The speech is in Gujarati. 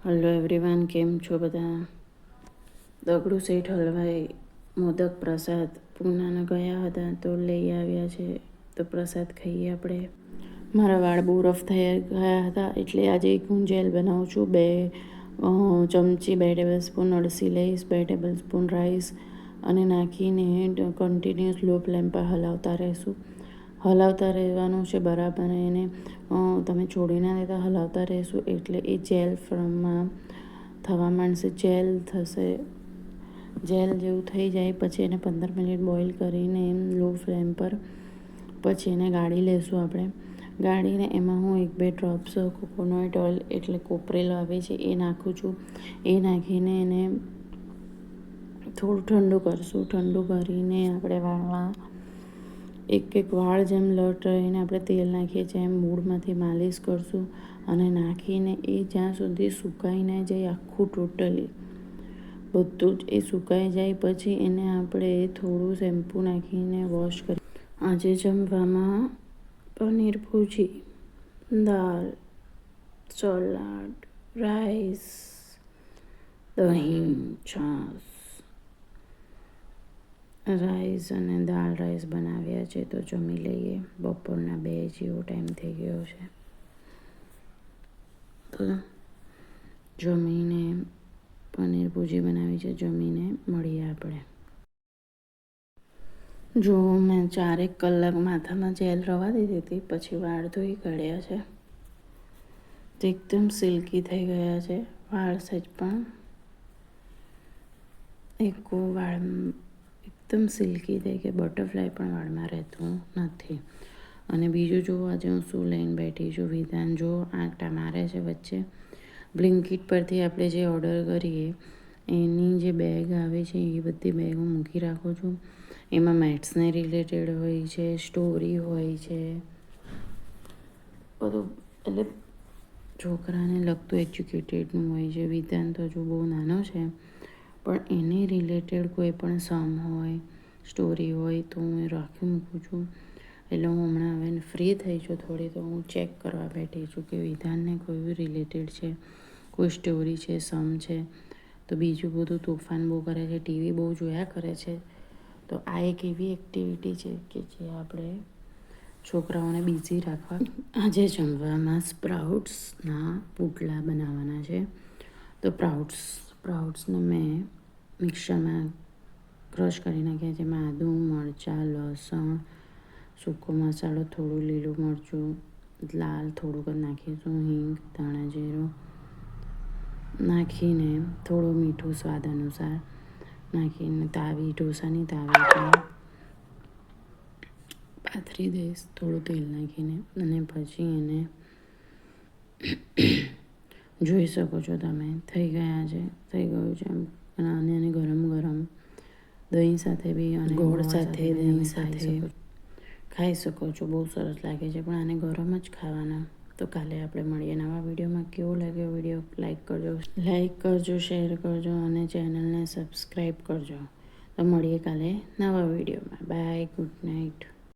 હલો એવરીવન, કેમ છો બધા? દગડુ શેઠ હલવાઈ મોદક પ્રસાદ પૂનાના ગયા હતા તો લઈ આવ્યા છે, તો પ્રસાદ ખાઈએ આપણે. મારા વાળ બહુ રફ થઈ ગયા હતા એટલે આજે એક હું જેલ બનાવું છું. 2 ચમચી 2 ટેબલ સ્પૂન અળસી લઈશ, 2 ટેબલ સ્પૂન રાઈસ અને નાખીને કન્ટિન્યુઅસ લો ફ્લેમ પર હલાવતા રહેવાનું છે બરાબર. એને તમે છોડી ના દેતા, હલાવતા રહેશું એટલે એ જેલ ફોર્મમાં થવા માંડશે. જેલ થશે, જેલ જેવું થઈ જાય પછી એને 15 મિનિટ બોઇલ કરીને લો ફ્લેમ પર પછી એને ગાળી લેશું આપણે. ગાળીને એમાં હું 1-2 ડ્રોપ્સ કોકોનટ ઓઇલ એટલે કોપરેલ આવે છે એ નાખું છું. એ નાખીને એને થોડું ઠંડુ કરશું. ઠંડુ કરીને આપણે વાળમાં એક વાળ જેમ લટ રહીને આપણે તેલ નાખીએ છીએ એમ મૂળમાંથી માલિશ કરશું અને નાખીને એ જ્યાં સુધી સુકાઈ ના જાય આખું ટોટલી બધું જ એ સુકાઈ જાય પછી એને આપણે થોડું શેમ્પૂ નાખીને વોશ કરી. આજે જમવામાં પનીર ભુજી, દાળ, સલાડ, રાઈસ, દહીં, છાશ, રાઈસ અને દાળ રાઈસ બનાવ્યા છે તો જમી લઈએ. બપોરના 2 જેવો ટાઈમ થઈ ગયો છે તો જમીને પનીર ભુજી બનાવી છે. જમીને મળીએ આપણે. જો મેં 4 કલાક માથામાં જેલ રવા દીધી હતી, પછી વાળ ધોઈ કાઢ્યા છે. એકદમ સિલ્કી થઈ ગયા છે વાળ. સહેજ પણ વાળ એકદમ સિલ્કી થઈ કે બટરફ્લાય પણ વાળમાં રહેતું નથી. અને બીજું જો આજે હું શું લઈને બેઠી છું, વિધાન જો આંટા મારે છે વચ્ચે. બ્લિંકિટ પરથી આપણે જે ઓર્ડર કરીએ એની જે બેગ આવે છે એ બધી બેગ હું મૂકી રાખું છું. એમાં મેથ્સને રિલેટેડ હોય છે, સ્ટોરી હોય છે, બધું એટલે છોકરાને લગતું એજ્યુકેટેડનું હોય છે. વિધાન તો હજુ બહુ નાનો છે પણ એને રિલેટેડ કોઈ પણ સમ હોય, સ્ટોરી હોય તો હું એ રાખી મૂકું છું. એટલે હું હમણાં હવે ફ્રી થઈ છું થોડી તો હું ચેક કરવા બેઠી છું કે વિધાનને કયું રિલેટેડ છે, કોઈ સ્ટોરી છે, સમ છે. તો બીજું બધું તોફાન બહુ કરે છે, ટીવી બહુ જોયા કરે છે. તો આ એક એવી એક્ટિવિટી છે કે જે આપણે છોકરાઓને બિઝી રાખવા. આજે જમવામાં સ્પ્રાઉટ્સના પુડલા બનાવવાના છે. તો સ્પ્રાઉટ્સને મેં મિક્સરમાં ક્રશ કરી નાખ્યા. જેમાં આદું, મરચાં, લસણ, સૂકો મસાલો, થોડું લીલું મરચું, લાલ થોડુંક જ નાખીશું, હિંગ, ધાણા જીરું નાખીને થોડું મીઠું સ્વાદ અનુસાર નાખીને ઢોસાની તાવી પર પાથરી દઈશ થોડું તેલ નાખીને. અને પછી એને જોઈ શકો છો તમે થઈ ગયું છે. અને ગરમ ગરમ દહીં સાથે બી અને ગોળ સાથે દહીં સાથે ખાઈ શકો છો. બહુ સરસ લાગે છે પણ આને ગરમ જ ખાવાના. તો કાલે આપણે મળીએ નવા વિડીયોમાં. કેવો લાગ્યો વિડીયો લાઈક કરજો, શેર કરજો અને ચેનલને સબસ્ક્રાઈબ કરજો. તો મળીએ કાલે નવા વિડીયોમાં. Bye, good night.